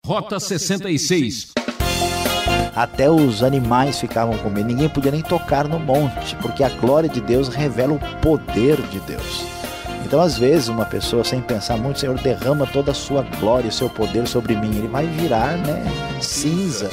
Rota 66. Até os animais ficavam com medo, ninguém podia nem tocar no monte, porque a glória de Deus revela o poder de Deus. Então, às vezes, uma pessoa, sem pensar muito, Senhor, derrama toda a sua glória, o seu poder sobre mim, ele vai virar, cinza.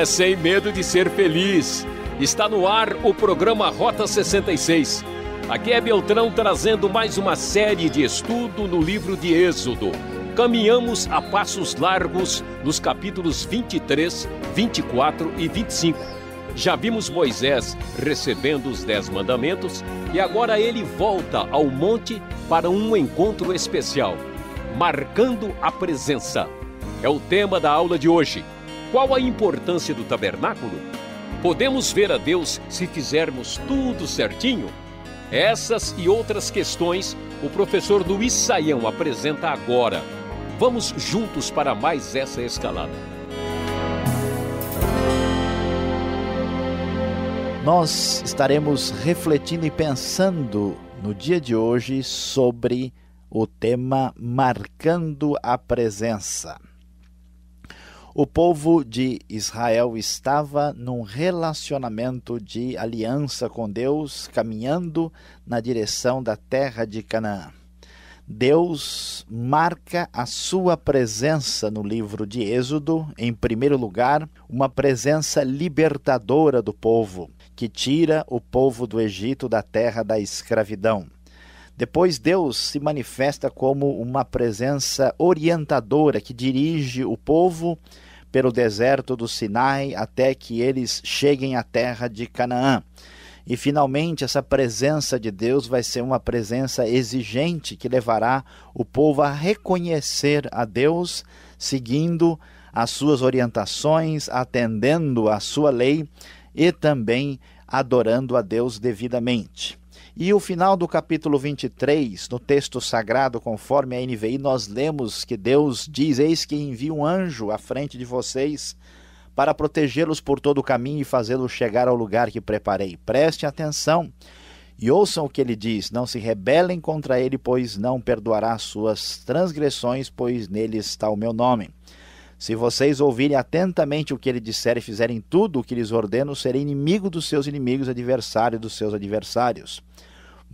Sem medo de ser feliz. Está no ar o programa Rota 66. Aqui é Beltrão trazendo mais uma série de estudo no livro de Êxodo. Caminhamos a passos largos nos capítulos 23, 24 e 25. Já vimos Moisés recebendo os 10 mandamentos e agora ele volta ao monte para um encontro especial, marcando a presença. É o tema da aula de hoje. Qual a importância do tabernáculo? Podemos ver a Deus se fizermos tudo certinho? Essas e outras questões o professor Luiz Saião apresenta agora. Vamos juntos para mais essa escalada. Nós estaremos refletindo e pensando no dia de hoje sobre o tema Marcando a Presença. O povo de Israel estava num relacionamento de aliança com Deus, caminhando na direção da terra de Canaã. Deus marca a sua presença no livro de Êxodo, em primeiro lugar, uma presença libertadora do povo, que tira o povo do Egito da terra da escravidão. Depois Deus se manifesta como uma presença orientadora que dirige o povo pelo deserto do Sinai até que eles cheguem à terra de Canaã. E finalmente essa presença de Deus vai ser uma presença exigente que levará o povo a reconhecer a Deus, seguindo as suas orientações, atendendo à sua lei e também adorando a Deus devidamente. E o final do capítulo 23, no texto sagrado, conforme a NVI, nós lemos que Deus diz: eis que envio um anjo à frente de vocês para protegê-los por todo o caminho e fazê-los chegar ao lugar que preparei. Prestem atenção e ouçam o que ele diz: não se rebelem contra ele, pois não perdoará suas transgressões, pois nele está o meu nome. Se vocês ouvirem atentamente o que ele disser e fizerem tudo o que lhes ordeno, serei inimigo dos seus inimigos, adversário dos seus adversários.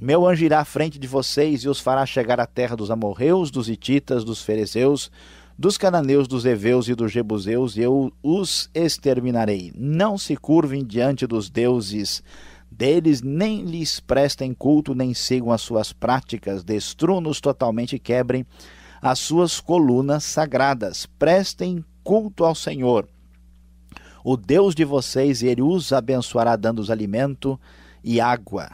Meu anjo irá à frente de vocês e os fará chegar à terra dos amorreus, dos hititas, dos ferezeus, dos cananeus, dos heveus e dos jebuseus, e eu os exterminarei. Não se curvem diante dos deuses deles, nem lhes prestem culto, nem sigam as suas práticas. Destruam-nos totalmente e quebrem as suas colunas sagradas. Prestem culto ao Senhor, o Deus de vocês, e ele os abençoará, dando-os alimento e água.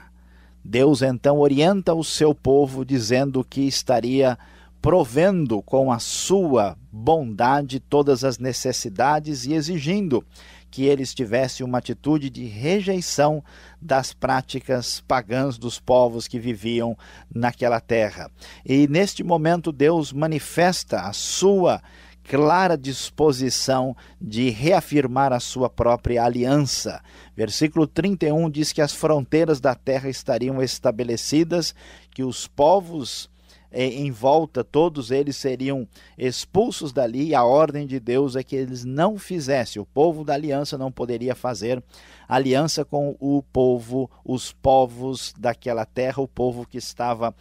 Deus então orienta o seu povo, dizendo que estaria provendo com a sua bondade todas as necessidades e exigindo que eles tivessem uma atitude de rejeição das práticas pagãs dos povos que viviam naquela terra. E neste momento Deus manifesta a sua clara disposição de reafirmar a sua própria aliança. Versículo 31 diz que as fronteiras da terra estariam estabelecidas, que os povos em volta, todos eles seriam expulsos dali, e a ordem de Deus é que eles não fizessem. O povo da aliança não poderia fazer aliança com o povo, os povos daquela terra, o povo que estava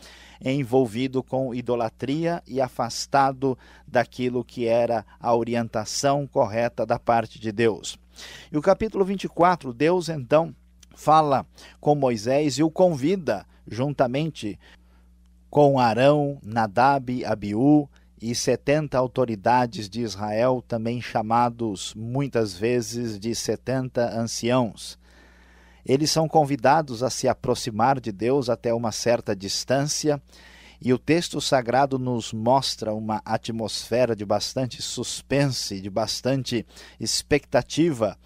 envolvido com idolatria e afastado daquilo que era a orientação correta da parte de Deus. E o capítulo 24, Deus então fala com Moisés e o convida, juntamente com Arão, Nadab, Abiú e 70 autoridades de Israel, também chamados muitas vezes de 70 anciãos. Eles são convidados a se aproximar de Deus até uma certa distância, e o texto sagrado nos mostra uma atmosfera de bastante suspense, de bastante expectativa.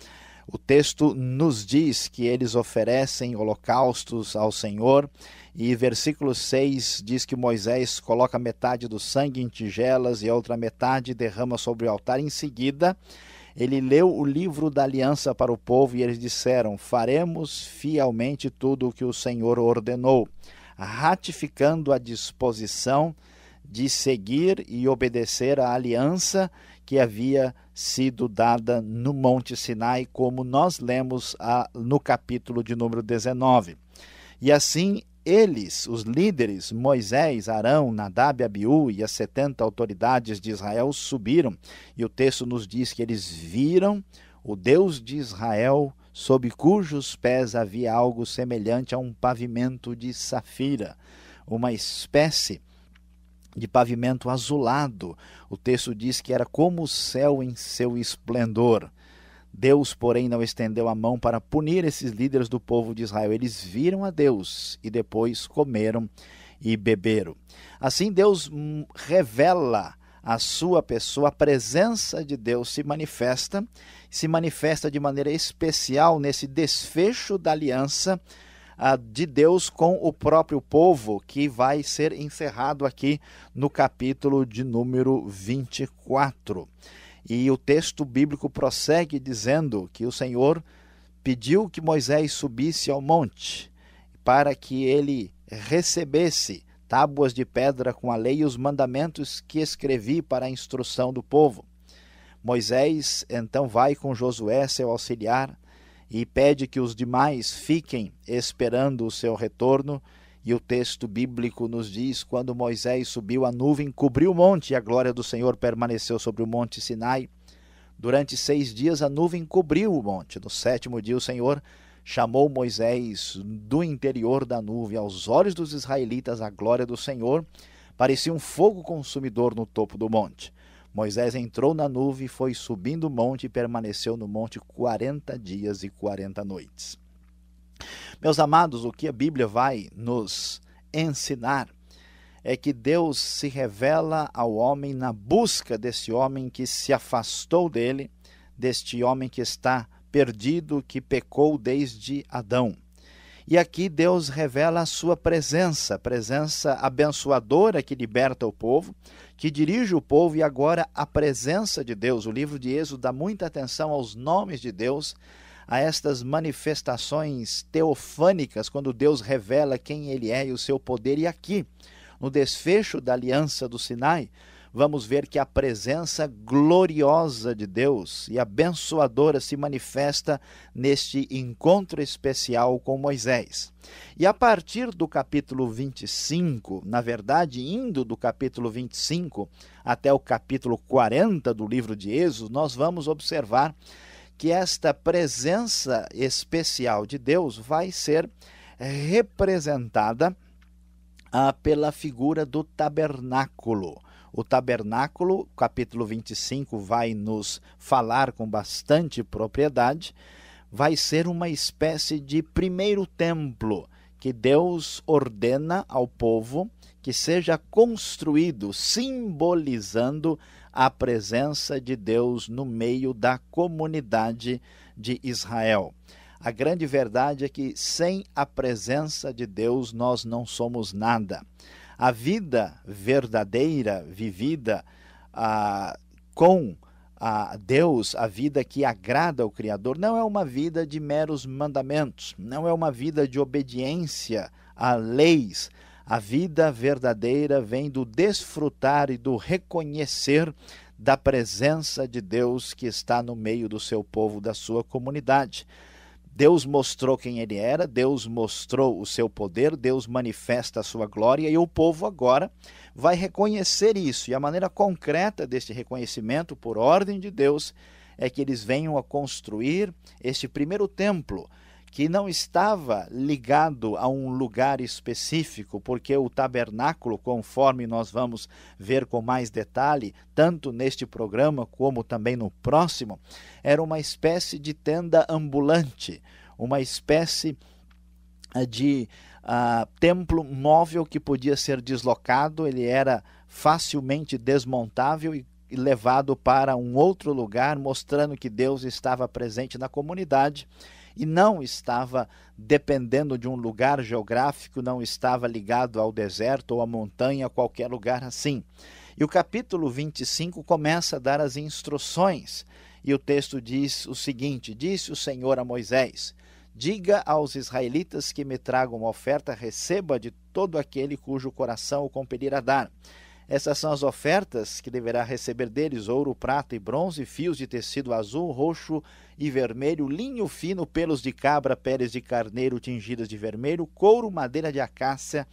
O texto nos diz que eles oferecem holocaustos ao Senhor, e versículo 6 diz que Moisés coloca metade do sangue em tigelas e a outra metade derrama sobre o altar. Em seguida, ele leu o livro da aliança para o povo e eles disseram: faremos fielmente tudo o que o Senhor ordenou, ratificando a disposição de seguir e obedecer à aliança que havia sido dada no Monte Sinai, como nós lemos no capítulo de número 19. E assim eles, os líderes, Moisés, Arão, Nadab e Abiú e as 70 autoridades de Israel subiram, e o texto nos diz que eles viram o Deus de Israel, sob cujos pés havia algo semelhante a um pavimento de safira, uma espécie de pavimento azulado. O texto diz que era como o céu em seu esplendor. Deus, porém, não estendeu a mão para punir esses líderes do povo de Israel. Eles viram a Deus e depois comeram e beberam. Assim, Deus revela a sua pessoa, a presença de Deus se manifesta de maneira especial nesse desfecho da aliança de Deus com o próprio povo, que vai ser encerrado aqui no capítulo de número 24. E o texto bíblico prossegue dizendo que o Senhor pediu que Moisés subisse ao monte para que ele recebesse tábuas de pedra com a lei e os mandamentos que escrevi para a instrução do povo. Moisés então vai com Josué, seu auxiliar, e pede que os demais fiquem esperando o seu retorno. E o texto bíblico nos diz: quando Moisés subiu, a nuvem cobriu o monte e a glória do Senhor permaneceu sobre o monte Sinai. Durante 6 dias a nuvem cobriu o monte. No 7º dia o Senhor chamou Moisés do interior da nuvem. Aos olhos dos israelitas a glória do Senhor parecia um fogo consumidor no topo do monte. Moisés entrou na nuvem, foi subindo o monte e permaneceu no monte 40 dias e 40 noites. Meus amados, o que a Bíblia vai nos ensinar é que Deus se revela ao homem na busca desse homem que se afastou dele, deste homem que está perdido, que pecou desde Adão. E aqui Deus revela a sua presença, presença abençoadora que liberta o povo, que dirige o povo, e agora a presença de Deus. O livro de Êxodo dá muita atenção aos nomes de Deus, a estas manifestações teofânicas, quando Deus revela quem Ele é e o seu poder. E aqui, no desfecho da aliança do Sinai, vamos ver que a presença gloriosa de Deus e abençoadora se manifesta neste encontro especial com Moisés. E a partir do capítulo 25, na verdade, indo do capítulo 25 até o capítulo 40 do livro de Êxodo, nós vamos observar que esta presença especial de Deus vai ser representada pela figura do tabernáculo. O tabernáculo, capítulo 25, vai nos falar com bastante propriedade, vai ser uma espécie de primeiro templo que Deus ordena ao povo que seja construído, simbolizando a presença de Deus no meio da comunidade de Israel. A grande verdade é que sem a presença de Deus nós não somos nada. A vida verdadeira, vivida com Deus, a vida que agrada ao Criador, não é uma vida de meros mandamentos, não é uma vida de obediência a leis. A vida verdadeira vem do desfrutar e do reconhecer da presença de Deus que está no meio do seu povo, da sua comunidade. Deus mostrou quem Ele era, Deus mostrou o seu poder, Deus manifesta a sua glória, e o povo agora vai reconhecer isso. E a maneira concreta deste reconhecimento, por ordem de Deus, é que eles venham a construir este primeiro templo, que não estava ligado a um lugar específico, porque o tabernáculo, conforme nós vamos ver com mais detalhe, tanto neste programa como também no próximo, era uma espécie de tenda ambulante, uma espécie de templo móvel que podia ser deslocado. Ele era facilmente desmontável e levado para um outro lugar, mostrando que Deus estava presente na comunidade e não estava dependendo de um lugar geográfico, não estava ligado ao deserto ou à montanha, qualquer lugar assim. E o capítulo 25 começa a dar as instruções. E o texto diz o seguinte: disse o Senhor a Moisés: diga aos israelitas que me tragam uma oferta, receba de todo aquele cujo coração o compelir a dar. Essas são as ofertas que deverá receber deles: ouro, prata e bronze, fios de tecido azul, roxo e vermelho, linho fino, pelos de cabra, peles de carneiro tingidas de vermelho, couro, madeira de acácia,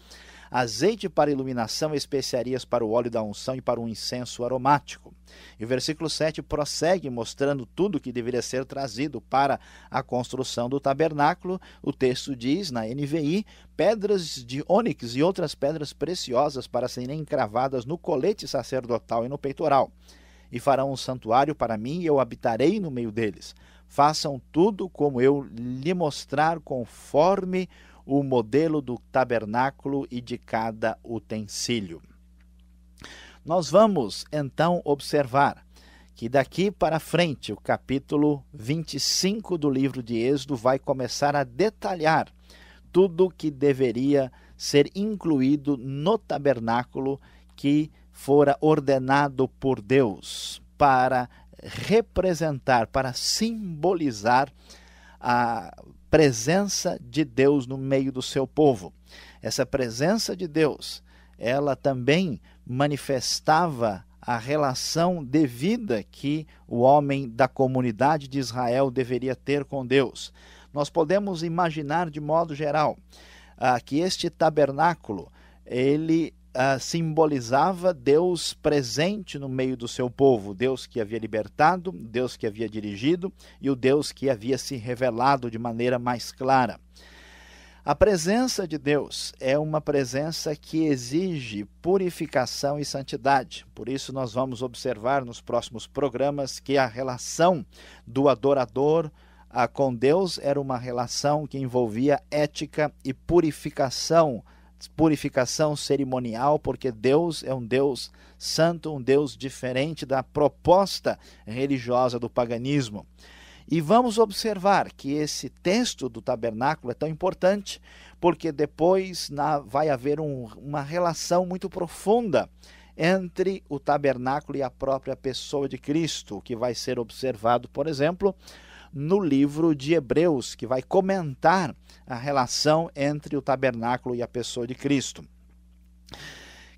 azeite para iluminação, especiarias para o óleo da unção e para um incenso aromático. E o versículo 7 prossegue mostrando tudo que deveria ser trazido para a construção do tabernáculo. O texto diz, na NVI, pedras de ônix e outras pedras preciosas para serem encravadas no colete sacerdotal e no peitoral. E farão um santuário para mim e eu habitarei no meio deles. Façam tudo como eu lhe mostrar, conforme o modelo do tabernáculo e de cada utensílio. Nós vamos, então, observar que daqui para frente, o capítulo 25 do livro de Êxodo vai começar a detalhar tudo que deveria ser incluído no tabernáculo que fora ordenado por Deus para representar, para simbolizar a presença de Deus no meio do seu povo. Essa presença de Deus, ela também manifestava a relação devida que o homem da comunidade de Israel deveria ter com Deus. Nós podemos imaginar de modo geral que este tabernáculo, ele simbolizava Deus presente no meio do seu povo, Deus que havia libertado, Deus que havia dirigido e o Deus que havia se revelado de maneira mais clara. A presença de Deus é uma presença que exige purificação e santidade. Por isso nós vamos observar nos próximos programas que a relação do adorador com Deus era uma relação que envolvia ética e purificação cerimonial, porque Deus é um Deus santo, um Deus diferente da proposta religiosa do paganismo. E vamos observar que esse texto do tabernáculo é tão importante, porque depois vai haver uma relação muito profunda entre o tabernáculo e a própria pessoa de Cristo, que vai ser observado, por exemplo, no livro de Hebreus, que vai comentar a relação entre o tabernáculo e a pessoa de Cristo.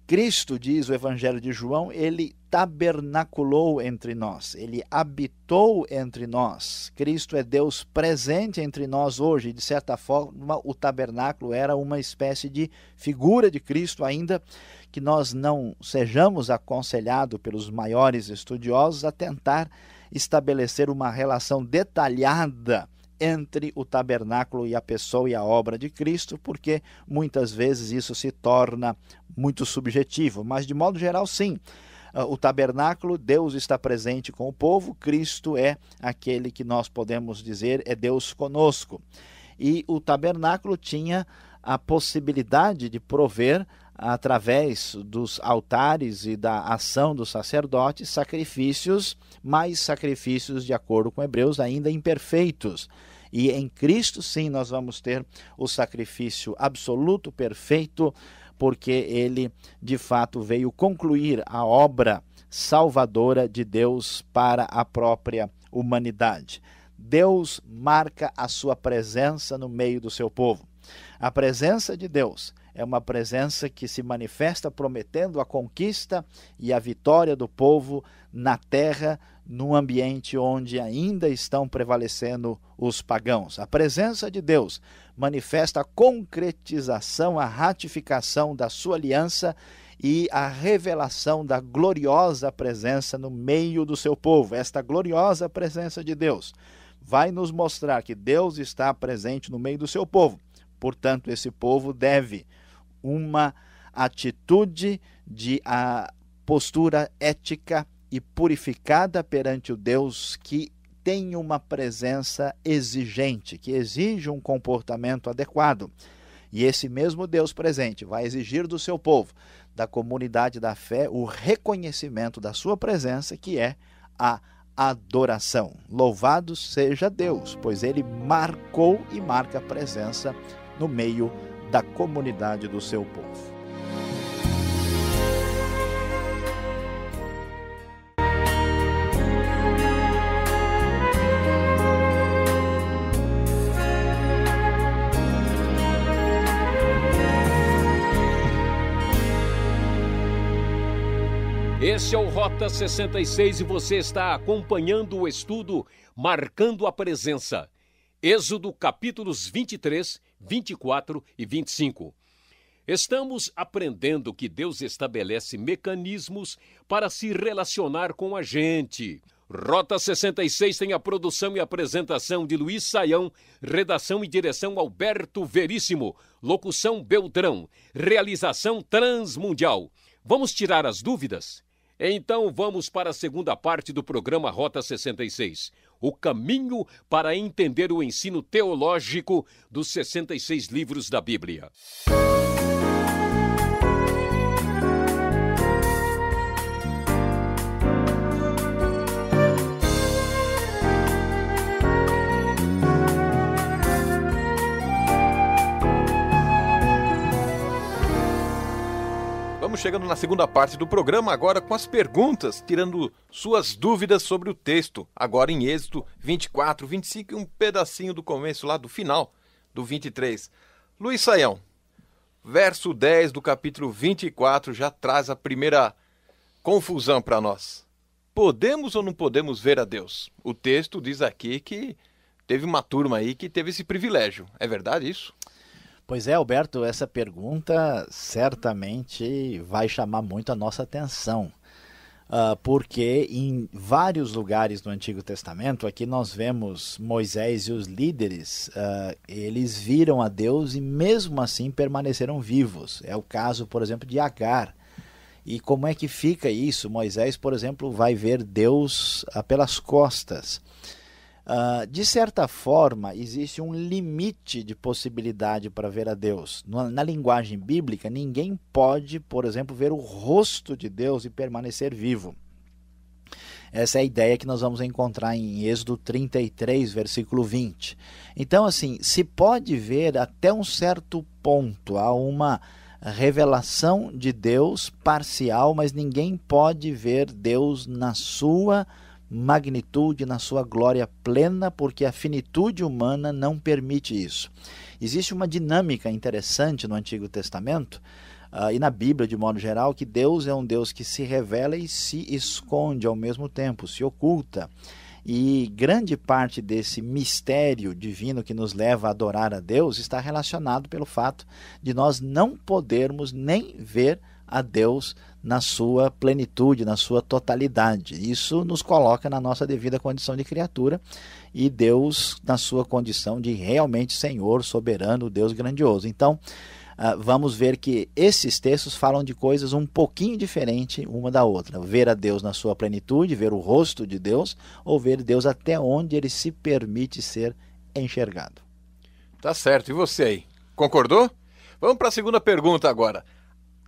Cristo, diz o Evangelho de João, ele tabernaculou entre nós, ele habitou entre nós. Cristo é Deus presente entre nós hoje. De certa forma, o tabernáculo era uma espécie de figura de Cristo, ainda que nós não sejamos aconselhados pelos maiores estudiosos a tentar estabelecer uma relação detalhada entre o tabernáculo e a pessoa e a obra de Cristo, porque muitas vezes isso se torna muito subjetivo. Mas, de modo geral, sim, o tabernáculo, Deus está presente com o povo, Cristo é aquele que nós podemos dizer é Deus conosco. E o tabernáculo tinha a possibilidade de prover, através dos altares e da ação dos sacerdotes, sacrifícios, mas sacrifícios, de acordo com Hebreus, ainda imperfeitos. E em Cristo, sim, nós vamos ter o sacrifício absoluto, perfeito, porque ele, de fato, veio concluir a obra salvadora de Deus para a própria humanidade. Deus marca a sua presença no meio do seu povo. A presença de Deus é uma presença que se manifesta prometendo a conquista e a vitória do povo na terra, num ambiente onde ainda estão prevalecendo os pagãos. A presença de Deus manifesta a concretização, a ratificação da sua aliança e a revelação da gloriosa presença no meio do seu povo. Esta gloriosa presença de Deus vai nos mostrar que Deus está presente no meio do seu povo. Portanto, esse povo deve uma atitude de postura ética e purificada perante o Deus que tem uma presença exigente, que exige um comportamento adequado. E esse mesmo Deus presente vai exigir do seu povo, da comunidade da fé, o reconhecimento da sua presença, que é a adoração. Louvado seja Deus, pois ele marcou e marca a presença no meio da comunidade do seu povo. Esse é o Rota 66 e você está acompanhando o estudo Marcando a Presença. Êxodo capítulos 23, 24 e 25. Estamos aprendendo que Deus estabelece mecanismos para se relacionar com a gente. Rota 66 tem a produção e apresentação de Luiz Saião, redação e direção Alberto Veríssimo, locução Beltrão, realização Transmundial. Vamos tirar as dúvidas? Então vamos para a segunda parte do programa Rota 66, o caminho para entender o ensino teológico dos 66 livros da Bíblia. Estamos chegando na segunda parte do programa, agora com as perguntas, tirando suas dúvidas sobre o texto. Agora em Êxodo 24, 25 e um pedacinho do começo lá do final do 23. Luiz Saião, verso 10 do capítulo 24 já traz a primeira confusão para nós. Podemos ou não podemos ver a Deus? O texto diz aqui que teve uma turma aí que teve esse privilégio. É verdade isso? Pois é, Alberto, essa pergunta certamente vai chamar muito a nossa atenção, porque em vários lugares do Antigo Testamento, aqui nós vemos Moisés e os líderes, eles viram a Deus e mesmo assim permaneceram vivos. É o caso, por exemplo, de Agar. E como é que fica isso? Moisés, por exemplo, vai ver Deus pelas costas. De certa forma, existe um limite de possibilidade para ver a Deus. Na linguagem bíblica, ninguém pode, por exemplo, ver o rosto de Deus e permanecer vivo. Essa é a ideia que nós vamos encontrar em Êxodo 33, versículo 20. Então, assim, se pode ver até um certo ponto, há uma revelação de Deus parcial, mas ninguém pode ver Deus na sua magnitude, na sua glória plena, porque a finitude humana não permite isso. Existe uma dinâmica interessante no Antigo Testamento e na Bíblia de modo geral, que Deus é um Deus que se revela e se esconde ao mesmo tempo, se oculta. E grande parte desse mistério divino que nos leva a adorar a Deus está relacionado pelo fato de nós não podermos nem ver a Deus na sua plenitude, na sua totalidade. Isso nos coloca na nossa devida condição de criatura e Deus na sua condição de realmente Senhor, soberano, Deus grandioso. Então, vamos ver que esses textos falam de coisas um pouquinho diferentes uma da outra. Ver a Deus na sua plenitude, ver o rosto de Deus, ou ver Deus até onde ele se permite ser enxergado. Tá certo. E você aí? Concordou? Vamos para a segunda pergunta agora.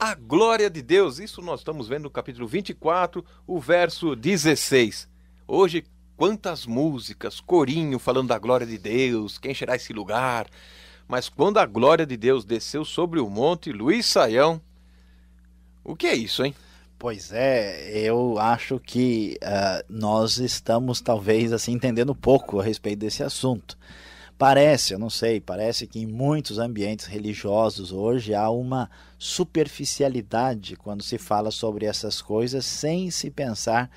A glória de Deus, isso nós estamos vendo no capítulo 24, o verso 16. Hoje, quantas músicas, corinho falando da glória de Deus, quem encherá esse lugar. Mas quando a glória de Deus desceu sobre o monte, Luiz Saião, o que é isso, hein? Pois é, eu acho que nós estamos talvez assim entendendo pouco a respeito desse assunto. Parece, eu não sei, parece que em muitos ambientes religiosos hoje há uma superficialidade quando se fala sobre essas coisas sem se pensar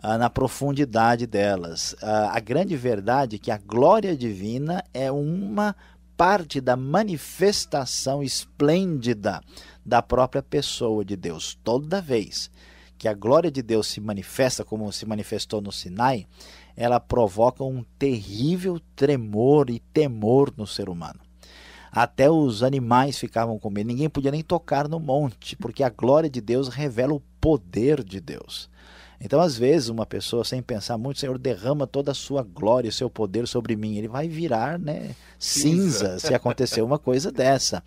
na profundidade delas. A grande verdade é que a glória divina é uma parte da manifestação esplêndida da própria pessoa de Deus. Toda vez que a glória de Deus se manifesta como se manifestou no Sinai, ela provoca um terrível tremor e temor no ser humano. Até os animais ficavam com medo, ninguém podia nem tocar no monte, porque a glória de Deus revela o poder de Deus. Então, às vezes, uma pessoa, sem pensar muito, Senhor, derrama toda a sua glória, o seu poder sobre mim. Ele vai virar, cinza se acontecer uma coisa dessa.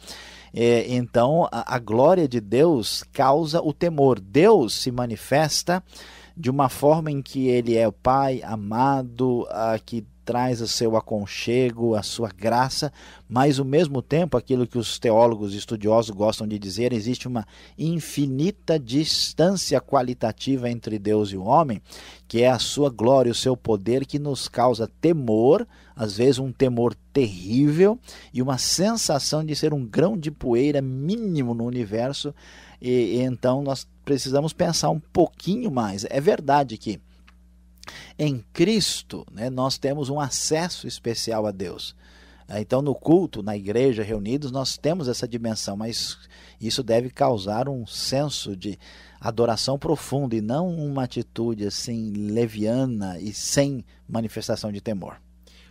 Então, a glória de Deus causa o temor. Deus se manifesta de uma forma em que ele é o Pai amado, que traz o seu aconchego, a sua graça, mas ao mesmo tempo, aquilo que os teólogos estudiosos gostam de dizer, existe uma infinita distância qualitativa entre Deus e o homem, que é a sua glória, o seu poder, que nos causa temor, às vezes um temor terrível, e uma sensação de ser um grão de poeira mínimo no universo, e então nós precisamos pensar um pouquinho mais. É verdade que em Cristo, né, nós temos um acesso especial a Deus. Então, no culto, na igreja, reunidos, nós temos essa dimensão, mas isso deve causar um senso de adoração profunda e não uma atitude assim leviana e sem manifestação de temor.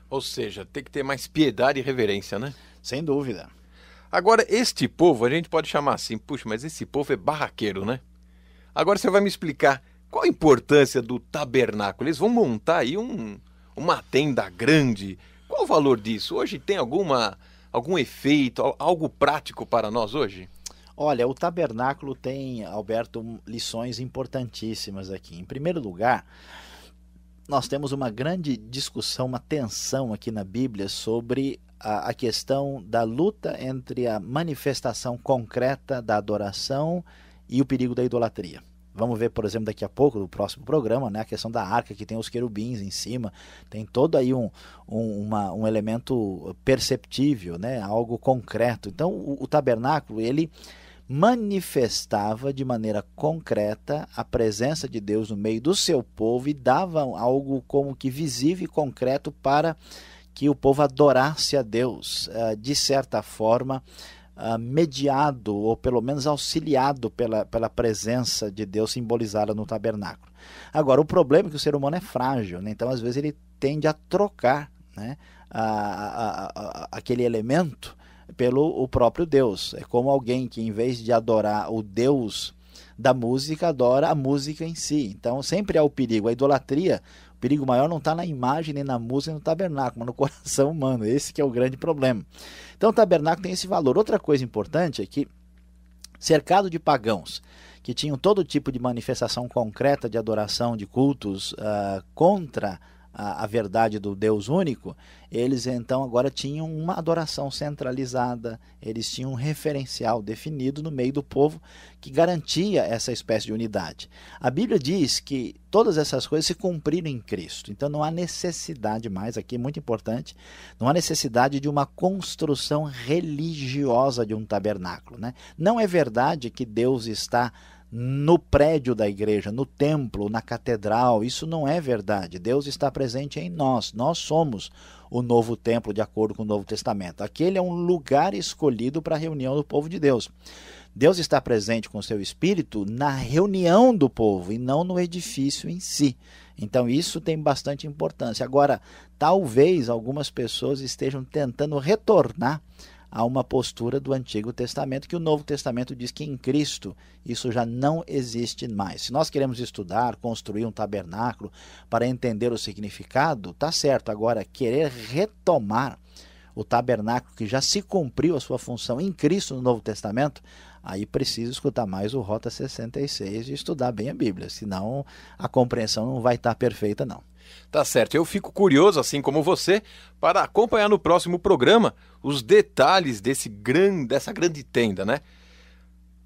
Ou seja, tem que ter mais piedade e reverência, né? Sem dúvida. Agora, este povo, a gente pode chamar assim, puxa, mas esse povo é barraqueiro, né? Agora você vai me explicar qual a importância do tabernáculo. Eles vão montar aí uma tenda grande. Qual o valor disso? Hoje tem algum efeito, algo prático para nós hoje? Olha, o tabernáculo tem, Alberto, lições importantíssimas aqui. Em primeiro lugar, nós temos uma grande discussão, uma tensão aqui na Bíblia sobre a questão da luta entre a manifestação concreta da adoração e o perigo da idolatria. Vamos ver, por exemplo, daqui a pouco, no próximo programa, né, a questão da arca, que tem os querubins em cima, tem todo aí um elemento perceptível, né, algo concreto. Então, o tabernáculo, ele manifestava de maneira concreta a presença de Deus no meio do seu povo e dava algo como que visível e concreto para que o povo adorasse a Deus, de certa forma, mediado ou pelo menos auxiliado pela presença de Deus simbolizada no tabernáculo. Agora, o problema é que o ser humano é frágil, né? Então às vezes ele tende a trocar, né, aquele elemento pelo o próprio Deus. É como alguém que, em vez de adorar o Deus da música, adora a música em si. Então sempre há o perigo. A idolatria, o perigo maior não está na imagem, nem na música, nem no tabernáculo, mas no coração humano. Esse que é o grande problema. Então o tabernáculo tem esse valor. Outra coisa importante é que, cercado de pagãos, que tinham todo tipo de manifestação concreta de adoração, de cultos contra a verdade do Deus único, eles então agora tinham uma adoração centralizada, eles tinham um referencial definido no meio do povo que garantia essa espécie de unidade. A Bíblia diz que todas essas coisas se cumpriram em Cristo, então não há necessidade mais, aqui é muito importante, não há necessidade de uma construção religiosa de um tabernáculo, né? Não é verdade que Deus está no prédio da igreja, no templo, na catedral. Isso não é verdade. Deus está presente em nós. Nós somos o novo templo de acordo com o Novo Testamento. Aquele é um lugar escolhido para a reunião do povo de Deus. Deus está presente com o seu Espírito na reunião do povo e não no edifício em si. Então isso tem bastante importância. Agora, talvez algumas pessoas estejam tentando retornar a uma postura do Antigo Testamento, que o Novo Testamento diz que em Cristo isso já não existe mais. Se nós queremos estudar, construir um tabernáculo para entender o significado, tá certo. Agora, querer retomar o tabernáculo que já se cumpriu a sua função em Cristo no Novo Testamento, aí precisa escutar mais o Rota 66 e estudar bem a Bíblia, senão a compreensão não vai estar perfeita não. Tá certo, eu fico curioso, assim como você, para acompanhar no próximo programa os detalhes dessa grande tenda, né?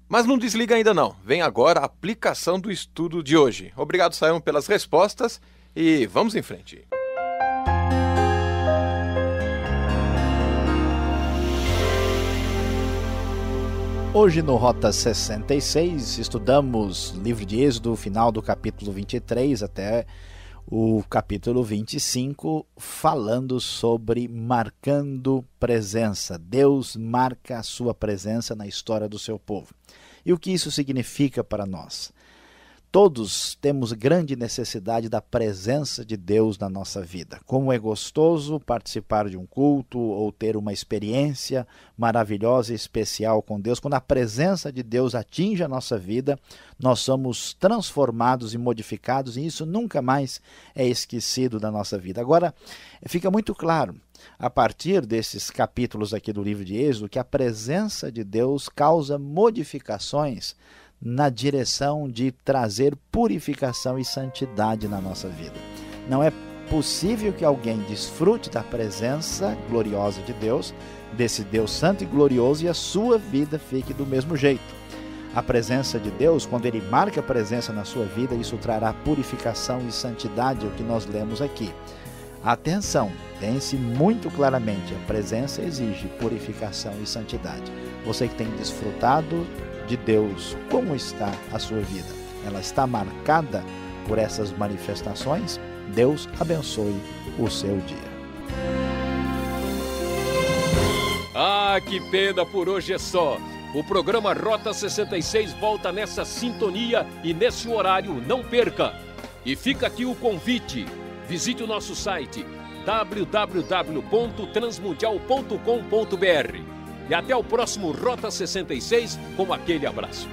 Mas não desliga ainda não, vem agora a aplicação do estudo de hoje. Obrigado, Sayão, pelas respostas e vamos em frente. Hoje no Rota 66 estudamos o livro de Êxodo, final do capítulo 23 até o capítulo 25, falando sobre marcando presença. Deus marca a sua presença na história do seu povo. E o que isso significa para nós? Todos temos grande necessidade da presença de Deus na nossa vida. Como é gostoso participar de um culto ou ter uma experiência maravilhosa e especial com Deus. Quando a presença de Deus atinge a nossa vida, nós somos transformados e modificados e isso nunca mais é esquecido da nossa vida. Agora, fica muito claro, a partir desses capítulos aqui do livro de Êxodo, que a presença de Deus causa modificações na direção de trazer purificação e santidade na nossa vida. Não é possível que alguém desfrute da presença gloriosa de Deus, desse Deus santo e glorioso, e a sua vida fique do mesmo jeito. A presença de Deus, quando Ele marca a presença na sua vida, isso trará purificação e santidade, é o que nós lemos aqui. Atenção, pense muito claramente, a presença exige purificação e santidade. Você que tem desfrutado de Deus. Como está a sua vida? Ela está marcada por essas manifestações? Deus abençoe o seu dia. Ah, que pena, por hoje é só. O programa Rota 66 volta nessa sintonia e nesse horário, não perca. E fica aqui o convite. Visite o nosso site www.transmundial.com.br. E até o próximo Rota 66 com aquele abraço.